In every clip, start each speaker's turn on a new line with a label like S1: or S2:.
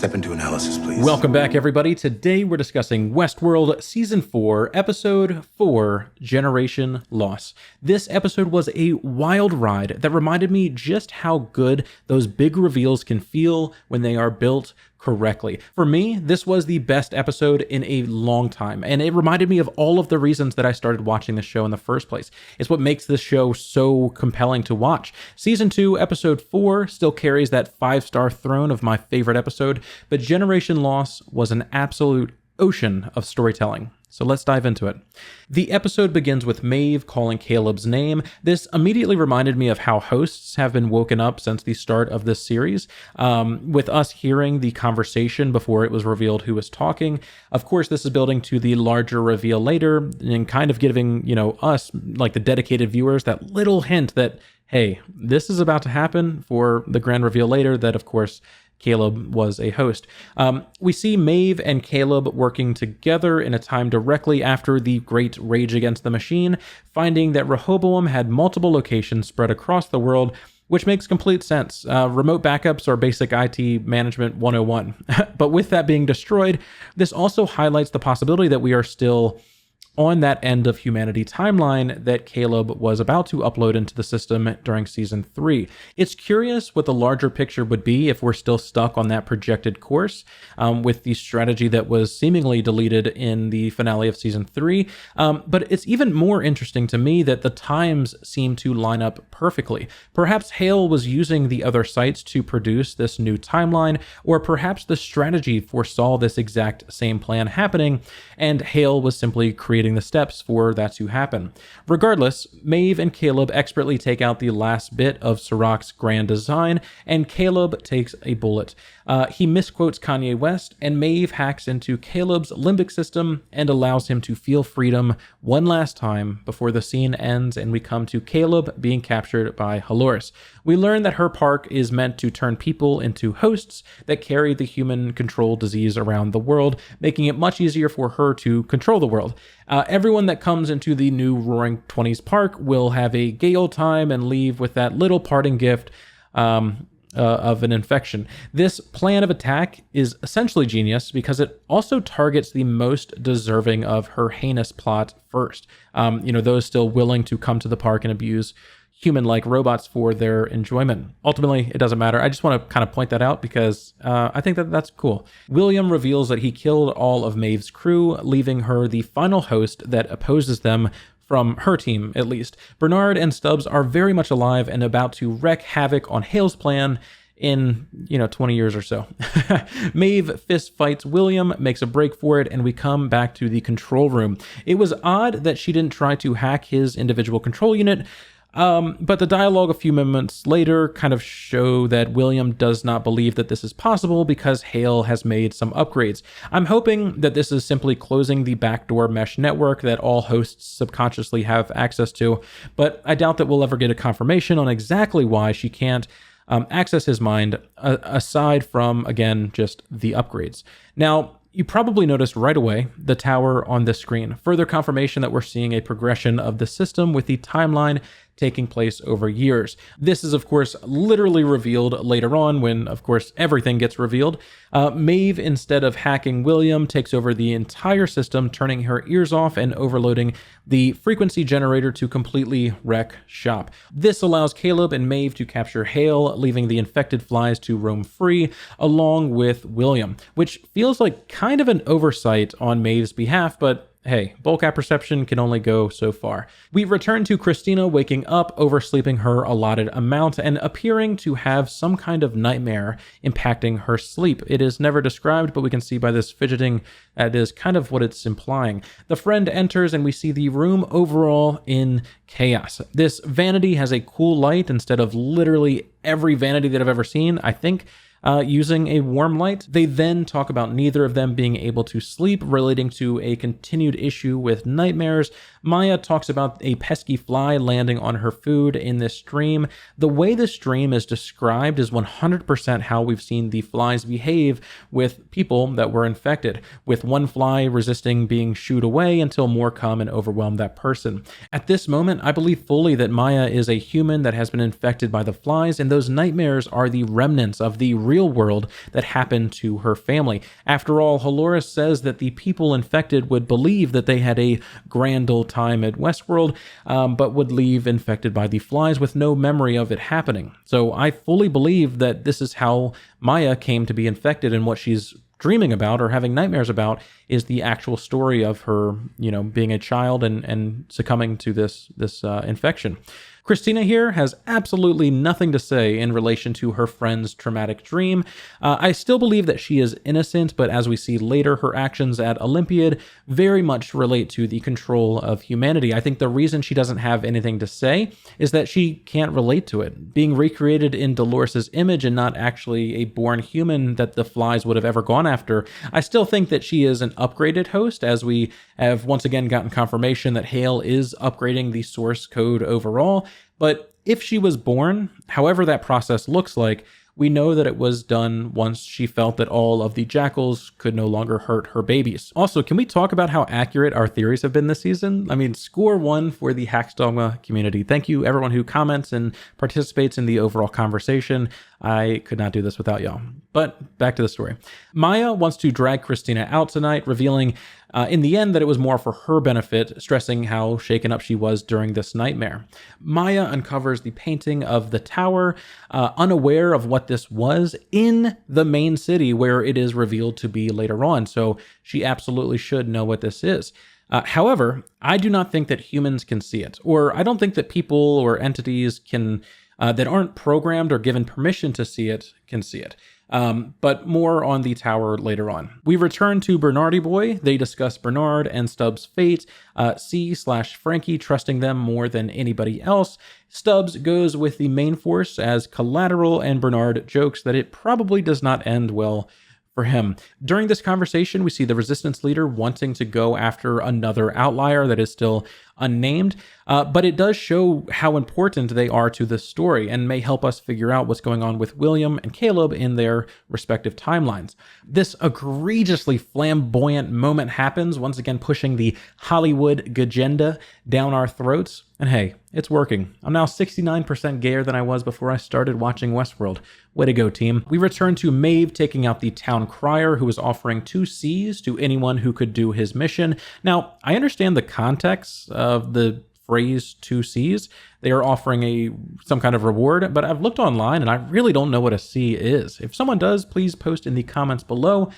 S1: Step into analysis, please.
S2: Welcome back, everybody. Today we're discussing Westworld Season 4, Episode 4, Generation Loss. This episode was a wild ride that reminded me just how good those big reveals can feel when they are built correctly. For me, this was the best episode in a long time, and it reminded me of all of the reasons that I started watching the show in the first place. It's what makes this show so compelling to watch. Season 2, Episode 4 still carries that 5-star throne of my favorite episode, but Generation Loss was an absolute ocean of storytelling. So let's dive into it. The episode begins with Maeve calling Caleb's name. This immediately reminded me of how hosts have been woken up since the start of this series, with us hearing the conversation before it was revealed who was talking. Of course, this is building to the larger reveal later and kind of giving, us, like the dedicated viewers, that little hint that, hey, this is about to happen for the grand reveal later that, of course, Caleb was a host. We see Maeve and Caleb working together in a time directly after the Great Rage Against the Machine, finding that Rehoboam had multiple locations spread across the world, which makes complete sense. Remote backups are basic IT management 101. But with that being destroyed, this also highlights the possibility that we are still on that end of humanity timeline that Caleb was about to upload into the system during Season 3. It's curious what the larger picture would be if we're still stuck on that projected course with the strategy that was seemingly deleted in the finale of Season 3. But it's even more interesting to me that the times seem to line up perfectly. Perhaps Hale was using the other sites to produce this new timeline, or perhaps the strategy foresaw this exact same plan happening, and Hale was simply creating the steps for that to happen. Regardless, Maeve and Caleb expertly take out the last bit of Sirach's grand design, and Caleb takes a bullet. He misquotes Kanye West, and Maeve hacks into Caleb's limbic system and allows him to feel freedom one last time before the scene ends and we come to Caleb being captured by Halores. We learn that her park is meant to turn people into hosts that carry the human control disease around the world, making it much easier for her to control the world. Everyone that comes into the new Roaring 20s park will have a gay old time and leave with that little parting gift of an infection. This plan of attack is essentially genius because it also targets the most deserving of her heinous plot first. Those still willing to come to the park and abuse human-like robots for their enjoyment. Ultimately, it doesn't matter. I just want to kind of point that out because I think that that's cool. William reveals that he killed all of Maeve's crew, leaving her the final host that opposes them, from her team, at least. Bernard and Stubbs are very much alive and about to wreak havoc on Hale's plan in, 20 years or so. Maeve fist fights William, makes a break for it, and we come back to the control room. It was odd that she didn't try to hack his individual control unit, but the dialogue a few moments later kind of show that William does not believe that this is possible because Hale has made some upgrades. I'm hoping that this is simply closing the backdoor mesh network that all hosts subconsciously have access to, but I doubt that we'll ever get a confirmation on exactly why she can't access his mind, aside from, again, just the upgrades. Now, you probably noticed right away the tower on this screen. Further confirmation that we're seeing a progression of the system with the timeline taking place over years. This is, of course, literally revealed later on when, of course, everything gets revealed. Maeve, instead of hacking William, takes over the entire system, turning her ears off and overloading the frequency generator to completely wreck shop. This allows Caleb and Maeve to capture Hale, leaving the infected flies to roam free, along with William, which feels like kind of an oversight on Maeve's behalf, but hey, bulk apperception can only go so far. We return to Christina waking up, oversleeping her allotted amount, and appearing to have some kind of nightmare impacting her sleep. It is never described, but we can see by this fidgeting that is kind of what it's implying. The friend enters, and we see the room overall in chaos. This vanity has a cool light instead of literally every vanity that I've ever seen, I think, using a warm light. They then talk about neither of them being able to sleep, relating to a continued issue with nightmares. Maya talks about a pesky fly landing on her food in this dream. The way this dream is described is 100% how we've seen the flies behave with people that were infected, with one fly resisting being shooed away until more come and overwhelm that person. At this moment, I believe fully that Maya is a human that has been infected by the flies, and those nightmares are the remnants of the real world that happened to her family. After all, Halloris says that the people infected would believe that they had a grand old time at Westworld, but would leave infected by the flies with no memory of it happening. So I fully believe that this is how Maya came to be infected, and what she's dreaming about or having nightmares about is the actual story of her, being a child and succumbing to this infection. Christina here has absolutely nothing to say in relation to her friend's traumatic dream. I still believe that she is innocent, but as we see later, her actions at Olympiad very much relate to the control of humanity. I think the reason she doesn't have anything to say is that she can't relate to it. Being recreated in Dolores' image and not actually a born human that the flies would have ever gone after, I still think that she is an upgraded host, as we have once again gotten confirmation that Hale is upgrading the source code overall. But if she was born, however that process looks like, we know that it was done once she felt that all of the jackals could no longer hurt her babies. Also, can we talk about how accurate our theories have been this season? I mean, score 1 for the HaxDogma community. Thank you everyone who comments and participates in the overall conversation. I could not do this without y'all. But back to the story. Maya wants to drag Christina out tonight, revealing in the end that it was more for her benefit, stressing how shaken up she was during this nightmare. Maya uncovers the painting of the tower, unaware of what this was, in the main city where it is revealed to be later on. So she absolutely should know what this is. However, I do not think that humans can see it, or I don't think that people or entities can that aren't programmed or given permission to see it can see it. But more on the tower later on. We return to Bernardy Boy. They discuss Bernard and Stubbs' fate. C/Frankie trusting them more than anybody else. Stubbs goes with the main force as collateral, and Bernard jokes that it probably does not end well for him. During this conversation, we see the resistance leader wanting to go after another outlier that is still unnamed, but it does show how important they are to this story and may help us figure out what's going on with William and Caleb in their respective timelines. This egregiously flamboyant moment happens, once again pushing the Hollywood agenda down our throats. And hey, it's working. I'm now 69% gayer than I was before I started watching Westworld. Way to go, team. We return to Maeve taking out the town crier, who is offering 2 Cs to anyone who could do his mission. Now, I understand the context of the phrase 2 Cs. They are offering some kind of reward, but I've looked online and I really don't know what a C is. If someone does, please post in the comments below.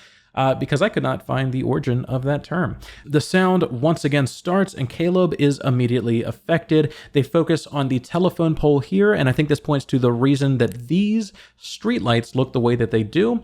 S2: Because I could not find the origin of that term. The sound once again starts and Caleb is immediately affected. They focus on the telephone pole here, and I think this points to the reason that these streetlights look the way that they do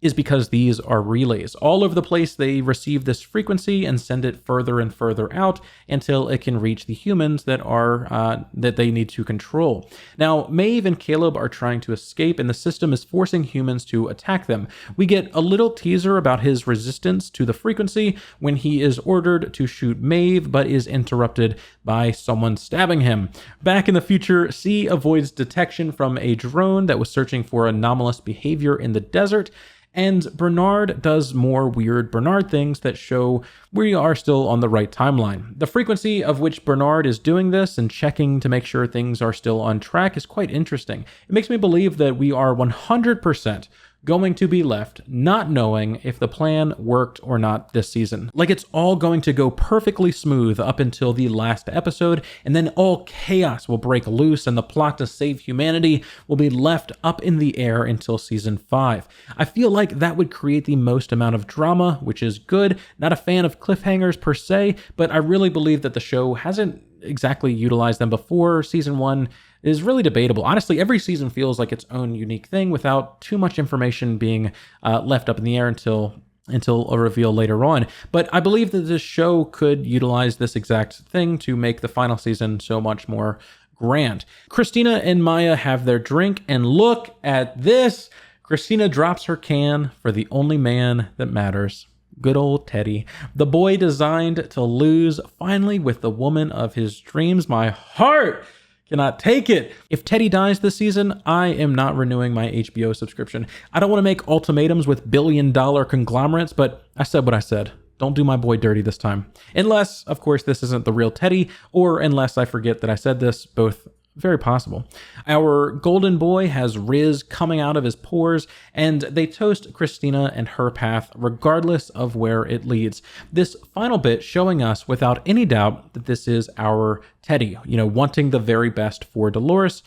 S2: is because these are relays. All over the place, they receive this frequency and send it further and further out until it can reach the humans that are that they need to control. Now, Maeve and Caleb are trying to escape, and the system is forcing humans to attack them. We get a little teaser about his resistance to the frequency when he is ordered to shoot Maeve, but is interrupted by someone stabbing him. Back in the future, C avoids detection from a drone that was searching for anomalous behavior in the desert. And Bernard does more weird Bernard things that show we are still on the right timeline. The frequency of which Bernard is doing this and checking to make sure things are still on track is quite interesting. It makes me believe that we are 100% going to be left not knowing if the plan worked or not this season. Like it's all going to go perfectly smooth up until the last episode, and then all chaos will break loose and the plot to save humanity will be left up in the air until season 5. I feel like that would create the most amount of drama, which is good. Not a fan of cliffhangers per se, but I really believe that the show hasn't exactly utilized them before. Season 1 is really debatable. Honestly, every season feels like its own unique thing without too much information being left up in the air until a reveal later on. But I believe that this show could utilize this exact thing to make the final season so much more grand. Christina and Maya have their drink, and look at this. Christina drops her can for the only man that matters. Good old Teddy. The boy designed to lose, finally with the woman of his dreams. My heart cannot take it. If Teddy dies this season, I am not renewing my HBO subscription. I don't want to make ultimatums with billion-dollar conglomerates, but I said what I said. Don't do my boy dirty this time. Unless, of course, this isn't the real Teddy, or unless I forget that I said this, both very possible. Our golden boy has Riz coming out of his pores, and they toast Christina and her path regardless of where it leads. This final bit showing us without any doubt that this is our Teddy, wanting the very best for Dolores,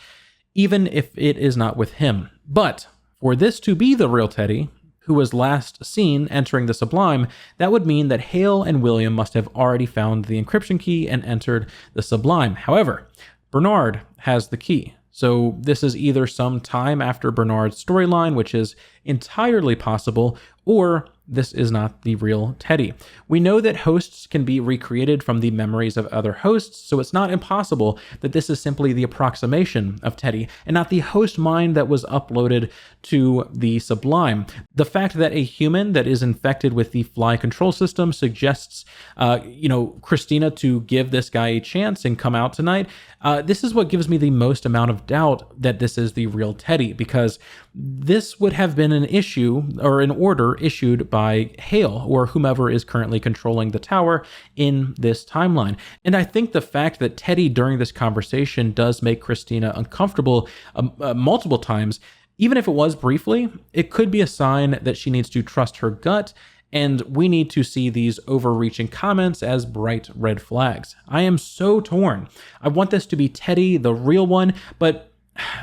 S2: even if it is not with him. But for this to be the real Teddy, who was last seen entering the Sublime, that would mean that Hale and William must have already found the encryption key and entered the Sublime. However, Bernard has the key. So this is either some time after Bernard's storyline, which is entirely possible, or this is not the real Teddy. We know that hosts can be recreated from the memories of other hosts, so it's not impossible that this is simply the approximation of Teddy and not the host mind that was uploaded to the Sublime. The fact that a human that is infected with the fly control system suggests, Christina to give this guy a chance and come out tonight. This is what gives me the most amount of doubt that this is the real Teddy, because this would have been an issue or an order issued by Hale or whomever is currently controlling the tower in this timeline. And I think the fact that Teddy during this conversation does make Christina uncomfortable multiple times, even if it was briefly, it could be a sign that she needs to trust her gut, and we need to see these overreaching comments as bright red flags. I am so torn. I want this to be Teddy, the real one, but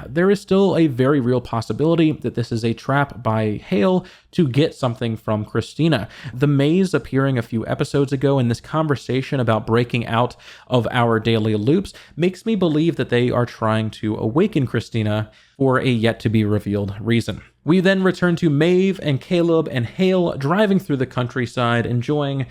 S2: there is still a very real possibility that this is a trap by Hale to get something from Christina. The maze appearing a few episodes ago in this conversation about breaking out of our daily loops makes me believe that they are trying to awaken Christina for a yet-to-be-revealed reason. We then return to Maeve and Caleb and Hale driving through the countryside, enjoying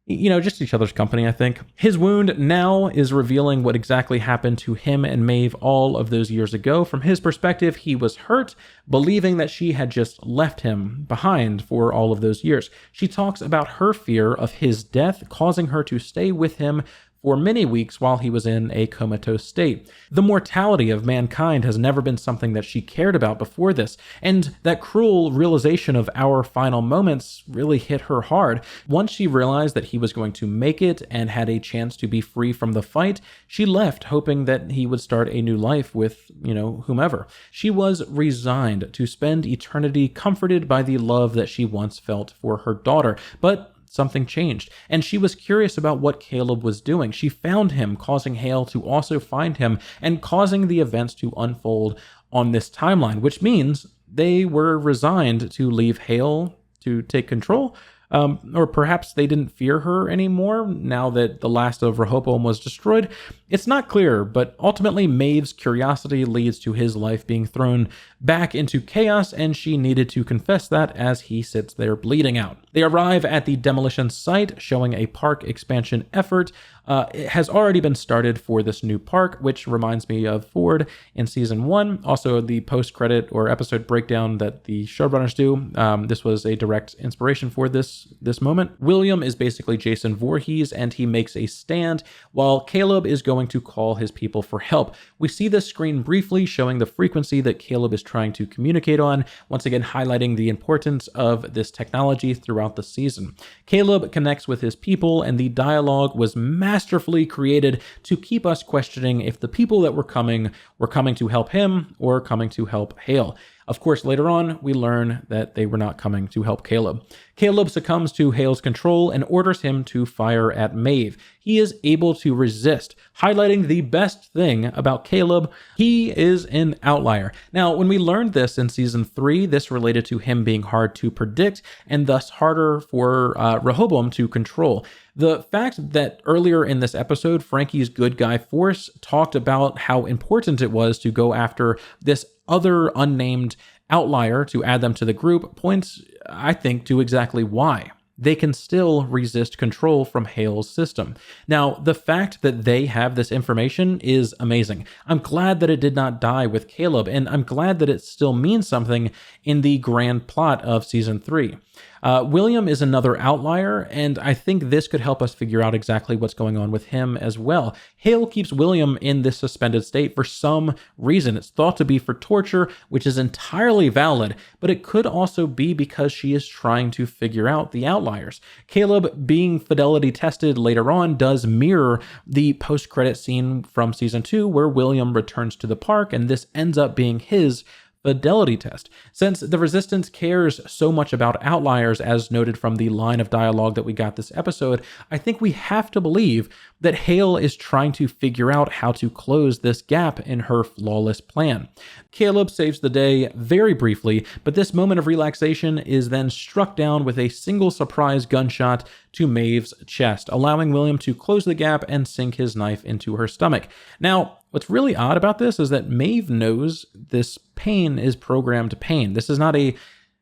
S2: just each other's company, I think. His wound now is revealing what exactly happened to him and Maeve all of those years ago. From his perspective, he was hurt, believing that she had just left him behind for all of those years. She talks about her fear of his death causing her to stay with him for many weeks while he was in a comatose state. The mortality of mankind has never been something that she cared about before this, and that cruel realization of our final moments really hit her hard. Once she realized that he was going to make it and had a chance to be free from the fight, she left hoping that he would start a new life with, whomever. She was resigned to spend eternity comforted by the love that she once felt for her daughter, but something changed, and she was curious about what Caleb was doing. She found him, causing Hale to also find him, and causing the events to unfold on this timeline, which means they were resigned to leave Hale to take control. Or perhaps they didn't fear her anymore now that the last of Rehoboam was destroyed. It's not clear, but ultimately Maeve's curiosity leads to his life being thrown back into chaos, and she needed to confess that as he sits there bleeding out. They arrive at the demolition site, showing a park expansion effort. It has already been started for this new park, which reminds me of Ford in season 1. Also, the post-credit or episode breakdown that the showrunners do. This was a direct inspiration for this moment. William is basically Jason Voorhees, and he makes a stand, while Caleb is going to call his people for help. We see this screen briefly showing the frequency that Caleb is trying to communicate on, once again highlighting the importance of this technology throughout the season. Caleb connects with his people, and the dialogue was masterfully created to keep us questioning if the people that were coming to help him or coming to help Hale. Of course, later on, we learn that they were not coming to help Caleb. Caleb succumbs to Hale's control and orders him to fire at Maeve. He is able to resist, highlighting the best thing about Caleb: he is an outlier. Now, when we learned this in season 3, this related to him being hard to predict and thus harder for Rehoboam to control. The fact that earlier in this episode, Frankie's good guy force talked about how important it was to go after this other unnamed outlier to add them to the group points, I think, to exactly why. They can still resist control from Hale's system. Now, the fact that they have this information is amazing. I'm glad that it did not die with Caleb, and I'm glad that it still means something in the grand plot of season 3. William is another outlier, and I think this could help us figure out exactly what's going on with him as well. Hale keeps William in this suspended state for some reason. It's thought to be for torture, which is entirely valid, but it could also be because she is trying to figure out the outliers. Caleb being fidelity tested later on does mirror the post-credit scene from season 2 where William returns to the park, and this ends up being his fidelity test. Since the Resistance cares so much about outliers, as noted from the line of dialogue that we got this episode, I think we have to believe that Hale is trying to figure out how to close this gap in her flawless plan. Caleb saves the day very briefly, but this moment of relaxation is then struck down with a single surprise gunshot to Maeve's chest, allowing William to close the gap and sink his knife into her stomach. Now, what's really odd about this is that Maeve knows this pain is programmed pain. This is not a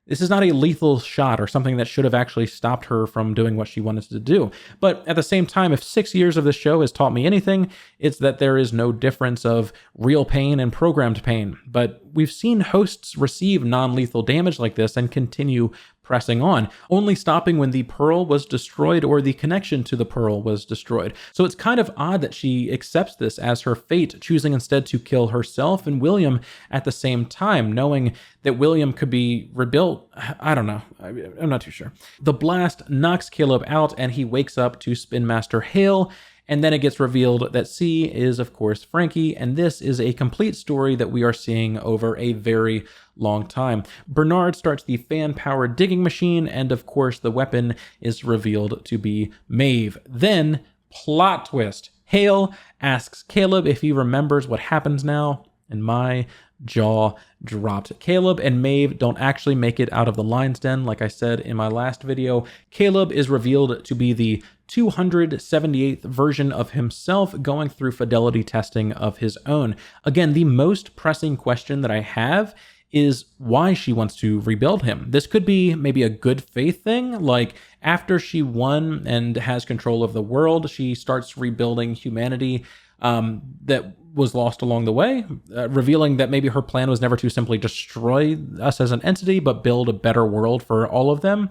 S2: lethal shot or something that should have actually stopped her from doing what she wanted to do. But at the same time, if 6 years of this show has taught me anything, it's that there is no difference of real pain and programmed pain. But we've seen hosts receive non-lethal damage like this and continue pressing on, only stopping when the pearl was destroyed or the connection to the pearl was destroyed. So it's kind of odd that she accepts this as her fate, choosing instead to kill herself and William at the same time, knowing that William could be rebuilt. I don't know. I'm not too sure. The blast knocks Caleb out and he wakes up to Spin Master Hale. And then it gets revealed that C is, of course, Frankie, and this is a complete story that we are seeing over a very long time. Bernard starts the fan-powered digging machine, and of course, the weapon is revealed to be Maeve. Then, plot twist. Hale asks Caleb if he remembers what happens now, and my jaw dropped. Caleb and Maeve don't actually make it out of the lion's den, like I said in my last video. Caleb is revealed to be the 278th version of himself going through fidelity testing of his own. Again, the most pressing question that I have is why she wants to rebuild him. This could be maybe a good faith thing, like after she won and has control of the world, she starts rebuilding humanity that was lost along the way, revealing that maybe her plan was never to simply destroy us as an entity, but build a better world for all of them.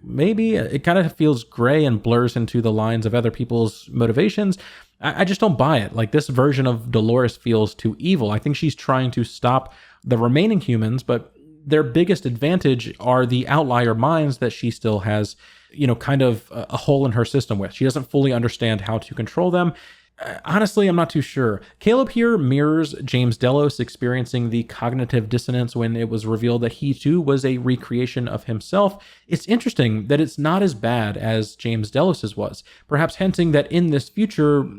S2: Maybe it kind of feels gray and blurs into the lines of other people's motivations. I just don't buy it. Like, this version of Dolores feels too evil. I think she's trying to stop the remaining humans, but their biggest advantage are the outlier minds that she still has, kind of a hole in her system with. She doesn't fully understand how to control them. Honestly, I'm not too sure. Caleb here mirrors James Delos experiencing the cognitive dissonance when it was revealed that he too was a recreation of himself. It's interesting that it's not as bad as James Delos's was, perhaps hinting that in this future,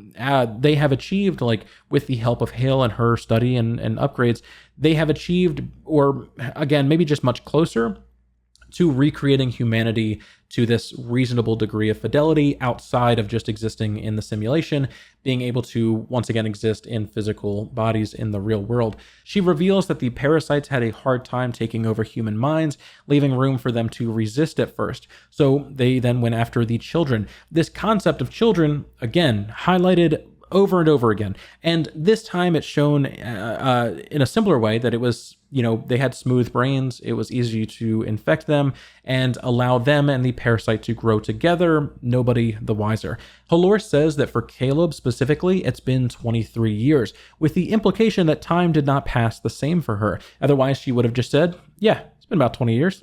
S2: they have achieved, like with the help of Hale and her study and upgrades, they have achieved, or again, maybe just much closer to recreating humanity to this reasonable degree of fidelity outside of just existing in the simulation, being able to once again exist in physical bodies in the real world. She reveals that the parasites had a hard time taking over human minds, leaving room for them to resist at first. So they then went after the children. This concept of children, again, highlighted over and over again. And this time it's shown in a simpler way that it was, they had smooth brains. It was easy to infect them and allow them and the parasite to grow together, nobody the wiser. Halor says that for Caleb specifically, it's been 23 years, with the implication that time did not pass the same for her. Otherwise, she would have just said, yeah, it's been about 20 years.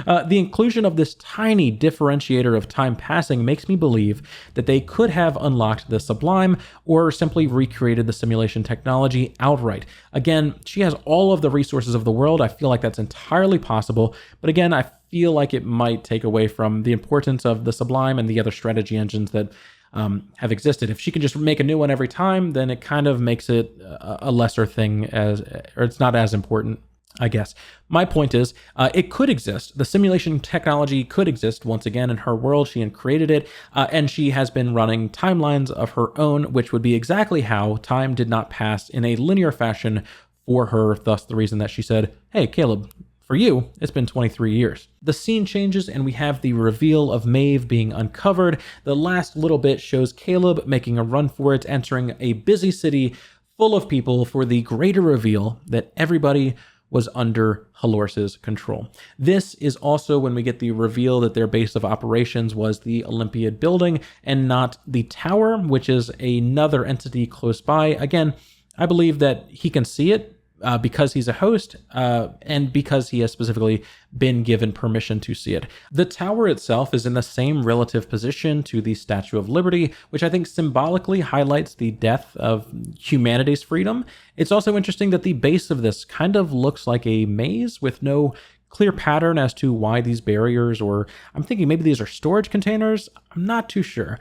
S2: The inclusion of this tiny differentiator of time passing makes me believe that they could have unlocked the sublime or simply recreated the simulation technology outright. Again, she has all of the resources of the world. I feel like that's entirely possible. But again, I feel like it might take away from the importance of the sublime and the other strategy engines that have existed. If she can just make a new one every time, then it kind of makes it a lesser thing, or it's not as important, I guess. My point is, it could exist. The simulation technology could exist once again in her world. She had created it, and she has been running timelines of her own, which would be exactly how time did not pass in a linear fashion for her. Thus, the reason that she said, hey, Caleb, for you, it's been 23 years. The scene changes and we have the reveal of Maeve being uncovered. The last little bit shows Caleb making a run for it, entering a busy city full of people for the greater reveal that everybody was under Halors's control. This is also when we get the reveal that their base of operations was the Olympiad building and not the tower, which is another entity close by. Again, I believe that he can see it because he's a host and because he has specifically been given permission to see it. The tower itself is in the same relative position to the Statue of Liberty, which I think symbolically highlights the death of humanity's freedom. It's also interesting that the base of this kind of looks like a maze with no clear pattern as to why these barriers, or I'm thinking maybe these are storage containers. I'm not too sure.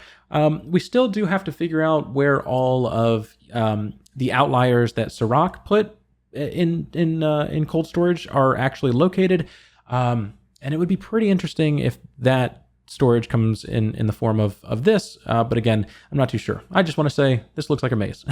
S2: We still do have to figure out where all of the outliers that Serac put in cold storage are actually located, and it would be pretty interesting if that storage comes in the form of this, but again, I'm not too sure. I just want to say this looks like a maze.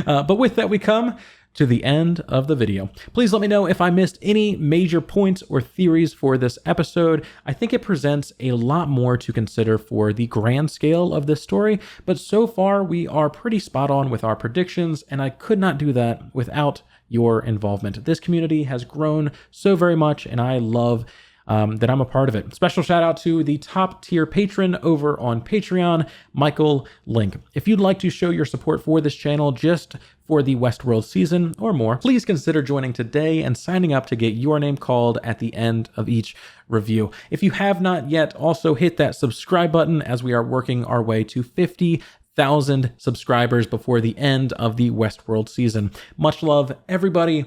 S2: But with that, we come to the end of the video. Please let me know if I missed any major points or theories for this episode. I think it presents a lot more to consider for the grand scale of this story, but so far we are pretty spot on with our predictions, and I could not do that without your involvement. This community has grown so very much, and I love that I'm a part of it. Special shout out to the top tier patron over on Patreon, Michael Link. If you'd like to show your support for this channel just for the Westworld season or more, please consider joining today and signing up to get your name called at the end of each review. If you have not yet, also hit that subscribe button as we are working our way to 50,000 subscribers before the end of the Westworld season. Much love, everybody,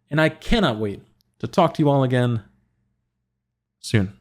S2: and I cannot wait to talk to you all again soon.